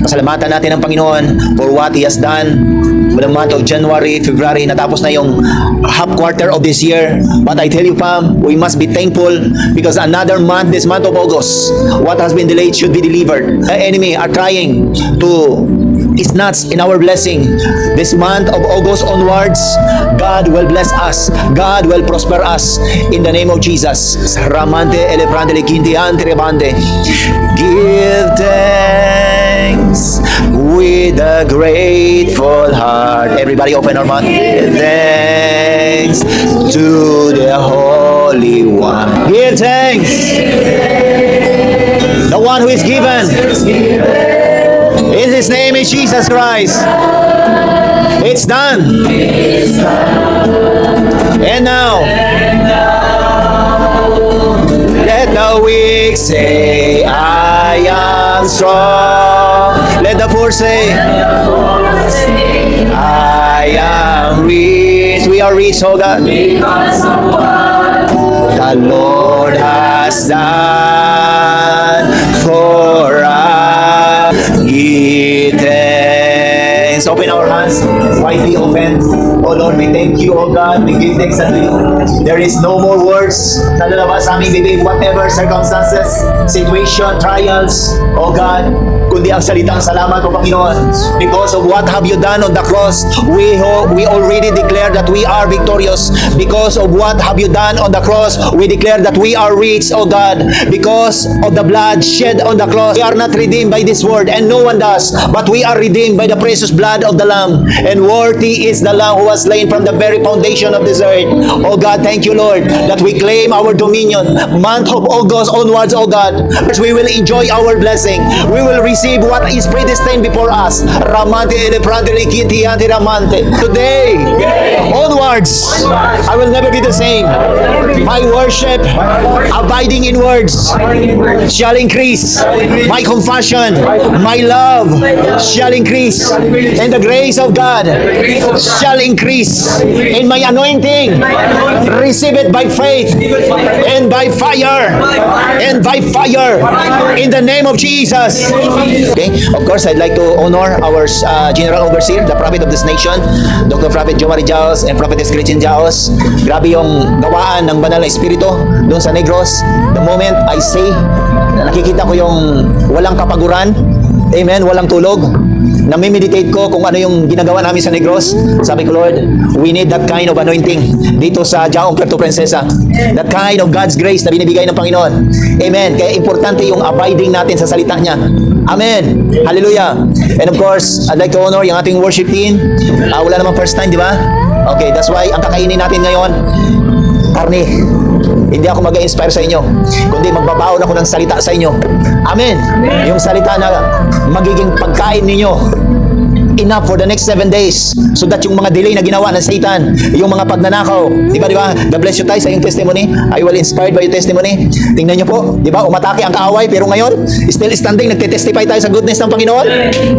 Pasalamatan natin ang Panginoon for what He has done. For the month of January, February, natapos na yung half quarter of this year. But I tell you, Pam, we must be thankful because another month, this month of August, what has been delayed should be delivered. The enemy are trying to snatch in our blessing. This month of August onwards, God will bless us. God will prosper us in the name of Jesus. Ramante elebrande lekinti antrebande. Give thanks with a grateful heart. Everybody open our mouth. Give thanks to the Holy One. Give thanks. The one who is given. His name is Jesus Christ. It's done. And now, let the weak say, I am strong. Let the poor say, I am rich. We are rich, oh God. Because of what the Lord has done for us. Give thanks. Open our hands, widely open. Oh Lord, we thank you, oh God. We give thanks unto you. There is no more words na lalabas sa aming bibig, whatever circumstances, situation, trials, oh God, kundi ang salitang salamat, O Panginoon. Because of what have you done on the cross, we already declare that we are victorious. Because of what have you done on the cross, we declare that we are rich, O God. Because of the blood shed on the cross, we are not redeemed by this world, and no one does, but we are redeemed by the precious blood of the Lamb. And worthy is the Lamb who was slain from the very foundation of this earth. O God, thank you, Lord, that we claim our dominion. Month of August onwards, O God, we will enjoy our blessing. We will receive what is predestined before us. Ramante elebrante likiti ante ramante. Today onwards, I will never be the same. My worship, abiding in words, shall increase. My confession, my love shall increase. And the grace of God shall increase. In my anointing, receive it by faith and by fire. And by fire. In the name of Jesus. Okay, of course, I'd like to honor our General Overseer, the Prophet of this nation, Dr. Prophet Jomari Jaos and Prophetess Gretchen Jaos. Grabe yung gawaan ng banal na espiritu doon sa Negros. The moment I say, nakikita ko yung walang kapaguran, amen, walang tulog. Nami-meditate ko kung ano yung ginagawa namin sa Negros. Sabi ko, Lord, we need that kind of anointing dito sa Jaong Puerto Princesa. That kind of God's grace na binibigay ng Panginoon. Amen. Kaya importante yung abiding natin sa salita niya. Amen. Hallelujah. And of course, I'd like to honor yung ating worship team. Wala namang first time, di ba? Okay, that's why ang kakainin natin ngayon, karne. Hindi ako mag-inspire sa inyo, kundi magbabaon ako ng salita sa inyo. Amen. Yung salita na magiging pagkain ninyo, enough for the next 7 days, so that yung mga delay na ginawa ng Satan, yung mga pagnanakaw, di ba? God bless you tayo sa iyong testimony. I will inspired by your testimony. Tingnan nyo po, di ba? Umatake ang kaaway, pero ngayon, still standing, nagte-testify tayo sa goodness ng Panginoon.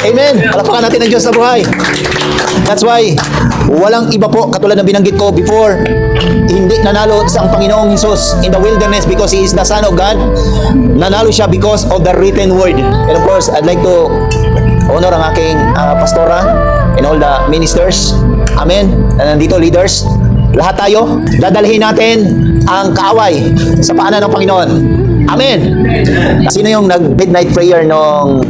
Amen. Palakpakan natin ang Diyos na buhay. That's why, walang iba po, katulad ng binanggit ko before, hindi nanalo sa ang Panginoong Jesus in the wilderness because He is the Son of God. Nanalo siya because of the written word. And of course, I'd like to honor ang aking pastora and all the ministers. Amen. And nandito, leaders. Lahat tayo, dadalhin natin ang kaaway sa paanan ng Panginoon. Amen. Sino yung nag-midnight prayer noong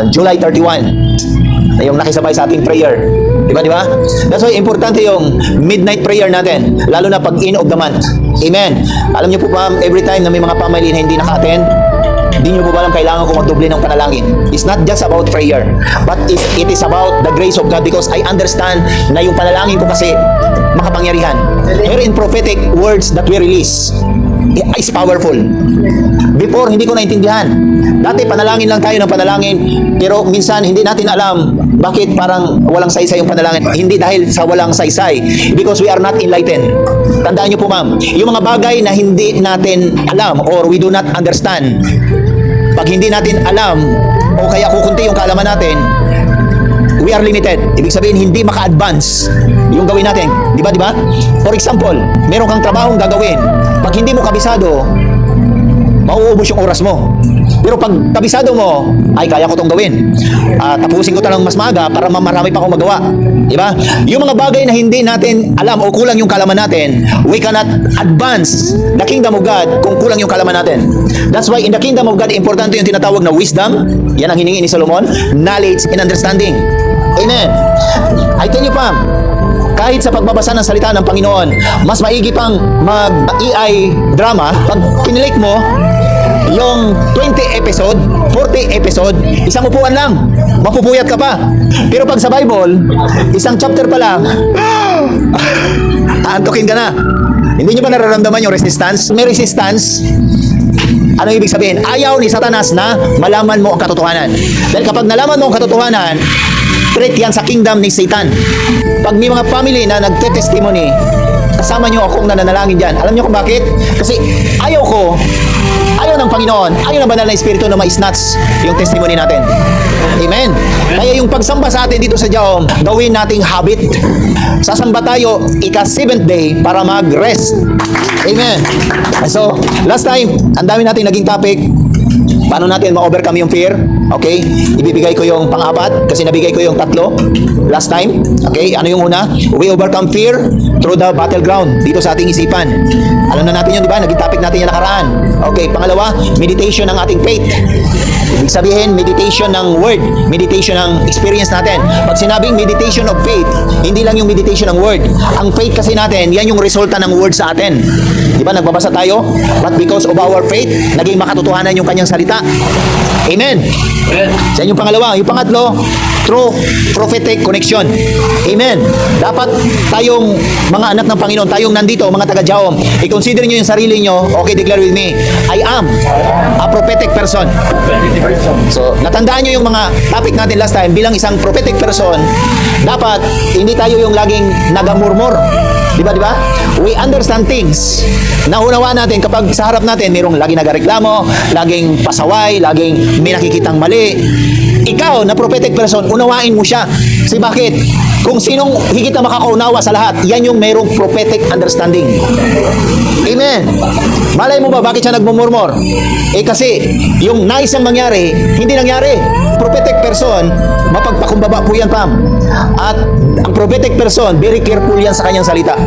July 31? Yung nakisabay sa ating prayer. Diba? That's why importante yung midnight prayer natin, lalo na pag end of the month. Amen. Alam niyo po ba, every time na may mga pamilya na hindi naka-attend, hindi niyo po ba alam kailangan ko magdoble ng panalangin? It's not just about prayer, but it is about the grace of God, because I understand na yung panalangin ko kasi makapangyarihan. Here in prophetic words that we release is powerful. Before, hindi ko naintindihan. Dati, panalangin lang tayo ng panalangin, pero minsan, hindi natin alam bakit parang walang saysay yung panalangin. Hindi dahil sa walang saysay, because we are not enlightened. Tandaan nyo po, ma'am, yung mga bagay na hindi natin alam or we do not understand, pag hindi natin alam o kaya kukunti yung kaalaman natin, we are limited. Ibig sabihin, hindi maka-advance yung gawin natin. Di ba? For example, meron kang trabahong gagawin. Pag hindi mo kabisado, mauubos yung oras mo. Pero pag kabisado mo, ay kaya ko tong gawin. Tapusin ko ito ng mas maaga para marami pa akong magawa. Diba? Yung mga bagay na hindi natin alam o kulang yung kalaman natin, we cannot advance the kingdom of God kung kulang yung kalaman natin. That's why in the kingdom of God, importante yung tinatawag na wisdom. Yan ang hiningi ni Solomon. Knowledge and understanding. Amen. I tell you, Pam, kahit sa pagbabasa ng salita ng Panginoon, mas maigi pang mag-AI drama pag kinilik mo yung 20 episode, 40 episode, isang upuan lang, mapupuyat ka pa. Pero pag sa Bible, isang chapter pa lang, aantukin ka na. Hindi nyo ba nararamdaman yung resistance? May resistance. Ano ibig sabihin? Ayaw ni Satanas na malaman mo ang katotohanan. Dahil kapag nalaman mo ang katotohanan, threat yan sa kingdom ni Satan. Pag may mga family na nagte-testimony, kasama nyo akong nananalangin dyan. Alam nyo kung bakit? Kasi ayaw ng Panginoon, ayaw ng banal na Espiritu na ma-snatch yung testimony natin. Amen? Kaya yung pagsamba sa atin dito sa Jaom, gawin nating habit. Sasamba tayo ika-7th day para mag-rest. Amen. So, last time, ang dami nating naging topic. Paano natin ma-overcome yung fear? Okay? Ibibigay ko yung pang-apat kasi nabigay ko yung tatlo last time. Okay? Ano yung una? We overcome fear through the battleground dito sa ating isipan. Alam na natin yun, di ba? Naging topic natin yung nakaraan. Okay, pangalawa, meditation ng ating faith. Ibig sabihin, meditation ng word, meditation ng experience natin. Pag sinabing meditation of faith, hindi lang yung meditation ng word. Ang faith kasi natin, yan yung resulta ng word sa atin. Di ba, nagbabasa tayo? But because of our faith, naging makatotohanan yung kanyang salita. Amen. Sa inyong pangalawa. Yung pangatlo, through prophetic connection. Amen. Dapat tayong mga anak ng Panginoon, tayong nandito, mga taga-Jaom, i-consider nyo yung sarili nyo. Okay, declare with me, I am a prophetic person. So, natandaan nyo yung mga topic natin last time, bilang isang prophetic person, dapat hindi tayo yung laging nagamurmur. Diba? We understand things. Naunawaan natin kapag sa harap natin mayroong laging nagareklamo, laging pasaway, laging may nakikitang mali. Ikaw na prophetic person, unawain mo siya. Kasi bakit? Kung sinong higit na makakaunawa sa lahat, yan yung mayroong prophetic understanding. Amen. Malay mo ba bakit siya nagmumurmur? Kasi yung nais niyang mangyari, hindi nangyari. Prophetic person, mapagpakumbaba po yan, Pam. At ang prophetic person, very careful yan sa kanyang salita.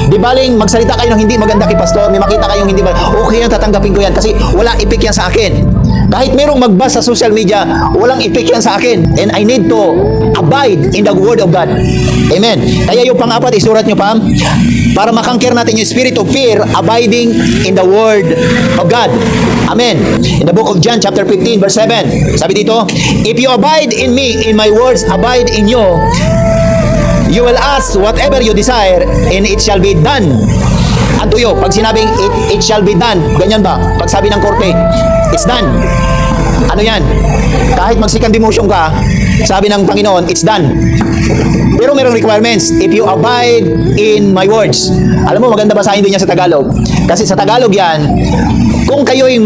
Di baling magsalita kayo ng hindi maganda kay pastor, may makita kayong hindi maganda, okay yan, tatanggapin ko yan kasi wala ipik yan sa akin. Kahit merong magbasa sa social media, walang ipik yan sa akin. And I need to abide in the word of God. Amen. Kaya yung pang-apat, isurat nyo, Pam, para makangkir natin yung spirit of fear, abiding in the word of God. Amen. In the book of John, chapter 15, verse 7, sabi dito, if you abide in me, in my words abide in you, you will ask whatever you desire, and it shall be done unto you. Pag sinabing it shall be done, ganyan ba? Pag sabi ng korte, it's done. Ano yan? Kahit mag-second demotion ka, sabi ng Panginoon, it's done. Pero mayroong requirements. If you abide in my words. Alam mo, maganda basahin din niya sa Tagalog. Kasi sa Tagalog yan, kung kayo'y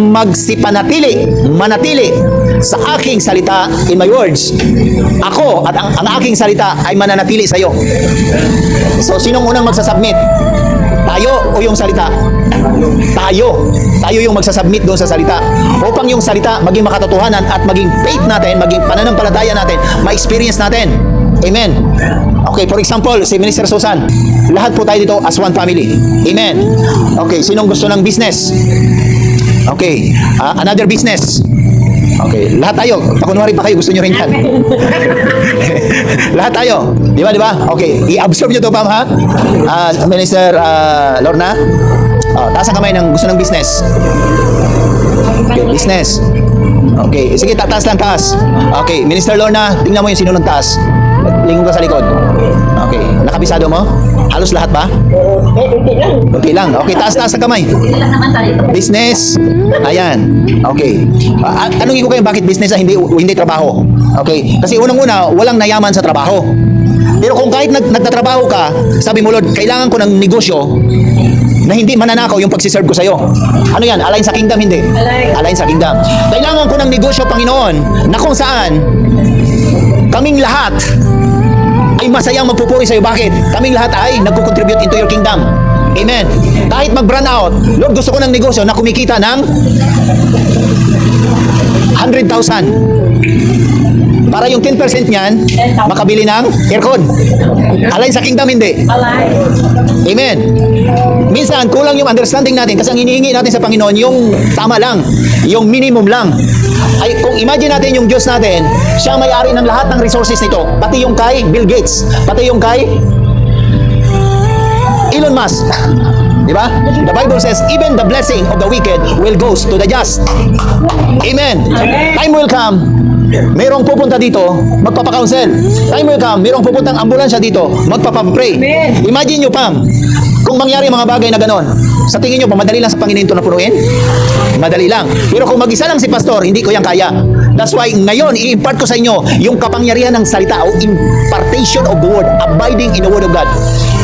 manatili sa aking salita in my words, ako at ang aking salita ay mananatili sa iyo. So, sinong unang magsasubmit? Tayo o yung salita? Tayo. Tayo yung magsasubmit doon sa salita. Upang yung salita maging makatotohanan at maging faith natin, maging pananampalataya natin, ma-experience natin. Amen. Okay, for example, si Minister Susan, lahat po tayo dito as one family. Amen. Okay, sinong gusto ng business? Okay, another business. Okay, lahat tayo. Kunwari pa kayo, gusto nyo rin yan. Lahat tayo. Di ba? Okay, i-absorb nyo to, Pam, ha? Minister Lorna, taas ang kamay ng gusto ng business. Okay, business. Okay, sige, taas lang, taas. Okay, Minister Lorna, tingnan mo yung sino ng taas. Lingon ka sa likod. Okay, nakabisado mo? Halos lahat ba? Kunti lang. Okay, taas-taas ang kamay. Business. Ayan. Okay. Tanungin ko kayo bakit business hindi trabaho. Okay. Kasi unang-una, walang nayaman sa trabaho. Pero kung kahit nagtatrabaho ka, sabi mo, Lord, kailangan ko ng negosyo na hindi mananakaw yung pagsiserve ko sa'yo. Ano yan? Align sa kingdom? Hindi. Align sa kingdom. Kailangan ko ng negosyo, Panginoon, na kung saan kaming lahat ay masayang magpupuri sa'yo. Bakit? Kaming lahat ay nagko-contribute into your kingdom. Amen. Kahit mag-run out, Lord, gusto ko ng negosyo na kumikita ng 100,000. Para yung 10% niyan, makabili ng aircon. Align sa kingdom, hindi. Amen. Minsan, kulang yung understanding natin kasi ang hinihingi natin sa Panginoon, yung tama lang, yung minimum lang. Ay, kung imagine natin yung Diyos natin, siya ang may-ari ng lahat ng resources nito. Pati yung kay Bill Gates, pati yung kay Elon Musk. Di ba? The Bible says, even the blessing of the wicked will goes to the just. Amen. Time will come, mayroong pupunta dito, magpapakounsel. Time will come, mayroong pupuntang ambulansya dito, magpapapray. Imagine nyo, Pam, kung mangyari mga bagay na ganon, sa tingin nyo, madali lang sa Panginoon ito na punuin? Madali lang. Pero kung mag-isa lang si pastor, hindi ko yan kaya. That's why ngayon, i-impart ko sa inyo yung kapangyarihan ng salita o impartation of the word, abiding in the word of God.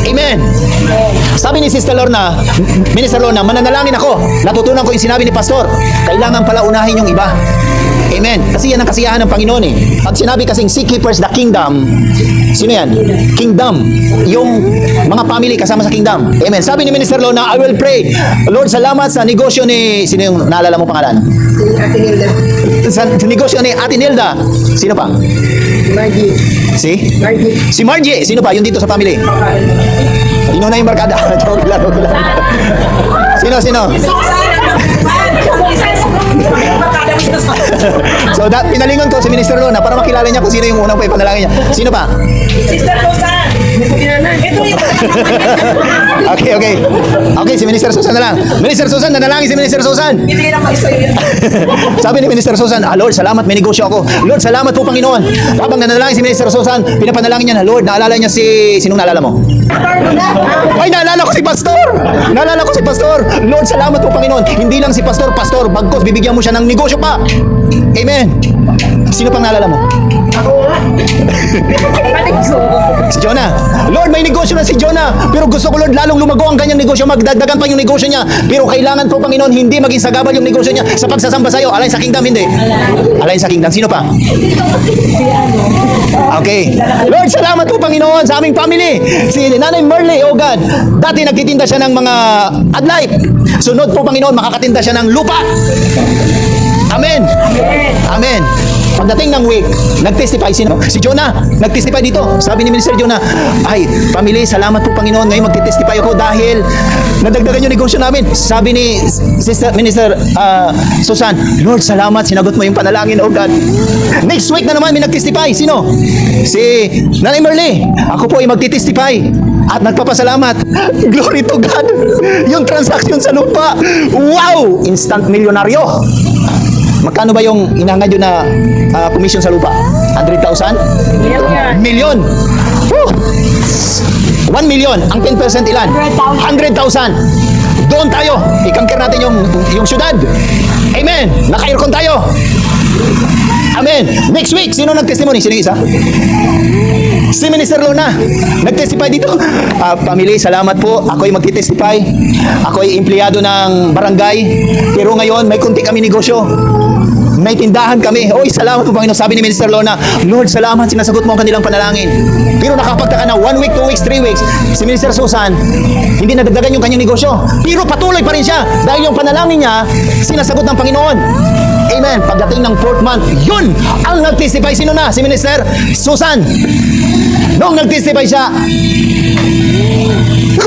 Amen. Sabi ni Sister Lorna, Minister Lorna, mananalangin ako. Natutunan ko yung sinabi ni pastor, kailangan pala unahin yung iba. Amen. Kasi yan ang kasiyahan ng Panginoon eh. Pag sinabi kasing seek ye first the kingdom, sino yan? Kingdom. Yung mga family kasama sa kingdom. Amen. Sabi ni Minister Lorna, I will pray. Lord, salamat sa negosyo ni, sino yung naalala mo pangalan? Ate Hilda. Sa negosyo ni Ate Nilda. Sino pa? Margie. Si? Margie. Si Margie. Sino pa? Yung dito sa family. Inuna yung barkada. Joke lang. Sino? So, pinalingon ko si Minister Lona para makilala niya kung sino yung unang ipanalangin niya. Sino pa? Sister Rosa. Ito. Okay, si Minister Susan na lang. Minister Susan, nanalangin si Minister Susan. Hindi na mag-istorya. Sabi ni Minister Susan, Lord, salamat, may negosyo ako. Lord, salamat po, Panginoon. Habang nanalangin si Minister Susan, pinapanalangin niya na, Lord, naalala niya sinong naalala mo? Ay, naalala ko si Pastor! Naalala ko si Pastor! Lord, salamat po, Panginoon. Hindi lang si Pastor, bagkos, bibigyan mo siya ng negosyo pa. Amen. Sino pang naalala mo? Ako nga. Si Jonah. Lord, may negosyo na si Jonah. Pero gusto ko, Lord, lalong lumago ang kanyang negosyo. Magdagdagan pa yung negosyo niya. Pero kailangan po, Panginoon, hindi maging sagabal yung negosyo niya sa pagsasamba sa'yo. Align sa kingdom, hindi. Align sa kingdom. Sino pa? Okay. Lord, salamat po, Panginoon, sa aming family. Si Nanay Merle, oh God. Dati nagtitinda siya ng mga adlight. Sunod po, Panginoon, makakatinda siya ng lupa. Amen. Amen. Pagdating ng week, nag-testify si Jonah. Nag-testify dito. Sabi ni Minister Jonah, ay, family, salamat po, Panginoon. Ngayon mag-testify ako dahil nadagdagan yung negosyo namin. Sabi ni Minister Susan, Lord, salamat. Sinagot mo yung panalangin, oh God. Next week na naman may nag-testify. Sino? Si Nanay Merle. Ako po ay mag-testify at nagpapasalamat. Glory to God. Yung transaction sa lupa. Wow! Instant milyonaryo. Magkano ba yung inangad yun na commission sa lupa? 100,000? Million. 1 million. Ang 10% ilan? 100,000. Doon tayo. I-conquer natin yung syudad. Amen. Naka-aircon tayo. Amen. Next week, sino nag-testimony? Sino yung isa? Si Minister Luna. Nag-testify dito. Family, salamat po. Ako'y magti-testify. Ako'y empleyado ng barangay. Pero ngayon, may kunti kami negosyo. May tindahan kami. Oy, salamat po, Panginoon. Sabi ni Minister Lona, Lord, salamat, sinasagot mo ang kanilang panalangin. Pero nakapagtaka na 1 week, 2 weeks, 3 weeks, si Minister Susan, hindi nadagdagan yung kanyang negosyo. Pero patuloy pa rin siya dahil yung panalangin niya, sinasagot ng Panginoon. Amen. Pagdating ng 4th month, yun ang nag-testify. Sino na? Si Minister Susan. Noong nag-testify siya,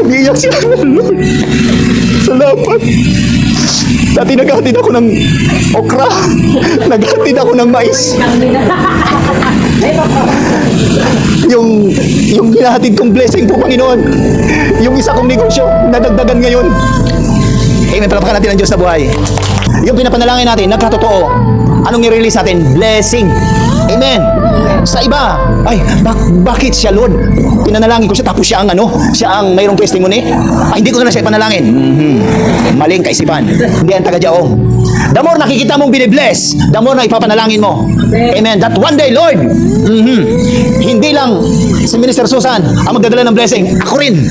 umiyak siya. Lord, salamat. Dati naghatid ako ng okra. Naghatid ako ng mais. Yung hinahatid kong blessing po, Panginoon. Yung isa kong negosyo, nadagdagan ngayon. Amen. Palapakan natin ang Diyos na buhay. Yung pinapanalangin natin, nagkatotoo. Anong nirelease natin? Blessing. Amen. Sa iba, ay, bakit siya, Lord? Pinanalangin ko siya, tapos siya ang mayroong testimony. Ay, hindi ko na siya ipanalangin. Maling kaisipan. Hindi ang taga-Jaong. The more nakikita mong binibless, the more na ipapanalangin mo. Amen. That one day, Lord, hindi lang si Minister Susan ang magdadala ng blessing. Ako rin.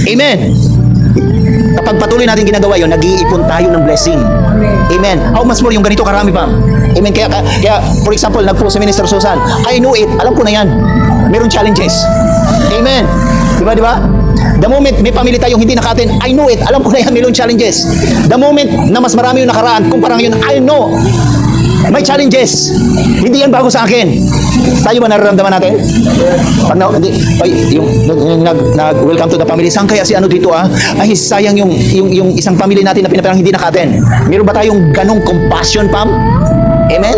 Amen. Kapag patuloy natin ginagawa yun, nag-iipon tayo ng blessing. Amen. How much more yung ganito karami pa? Amen. Kaya for example, nagpo si Minister Susan, I know it. Alam ko na yan. meron challenges. Amen. Di ba? The moment may pamilya tayong hindi naka-attend, I know it. Alam ko na yan, meron challenges. The moment na mas marami yung nakaraan, kumpara ngayon, I know. May challenges. Hindi yan bago sa akin. Tayo ba nararamdaman natin? Pag na, hindi, ay, yung nag-welcome to the family, saan kaya si ano dito Ay, sayang yung isang family natin na pinaparang hindi naka-attend. Meron ba tayong ganong compassion, Pam? Amen?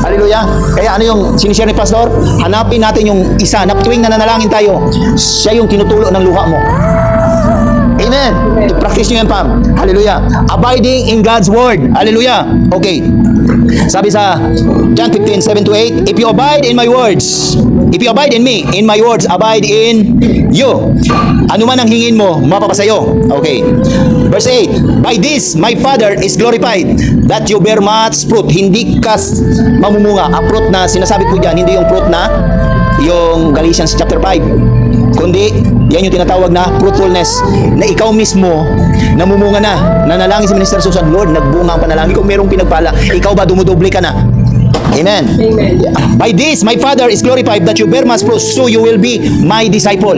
Hallelujah. Kaya ano yung sinishare ni Pastor? Hanapin natin yung isa na tuwing nananalangin tayo, siya yung tinutulo ng luha mo. Amen. I-practice nyo yan, Pam. Hallelujah. Abiding in God's Word. Hallelujah. Okay. Sabi sa John 15:7-8, if you abide in my words, if you abide in me, in my words, abide in you. Ano man ang hingin mo, mapapasayo. Okay. Verse 8, by this, my Father is glorified, that you bear much fruit. Hindi ka mamumunga. Ang fruit na sinasabi ko dyan, hindi yung fruit na yung Galatians chapter 5. Kundi, yan yung tinatawag na fruitfulness, na ikaw mismo namumunga na. Nanalangin si Minister Susan, Lord, nagbunga ang panalangin ko, merong pinagpala. Ikaw ba dumudoble ka na? Amen. Amen. By this, my Father is glorified, that you bear much fruit, so you will be my disciple.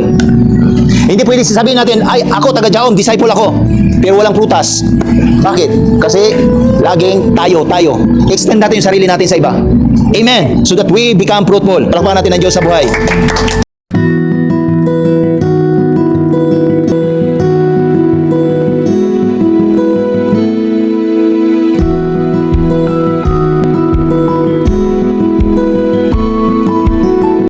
Hindi pwede sasabihin natin, ay, ako taga-Jaon, disciple ako, pero walang prutas. Bakit? Kasi laging tayo. Extend natin yung sarili natin sa iba. Amen. So that we become fruitful. Palakpakan natin ang Diyos sa buhay.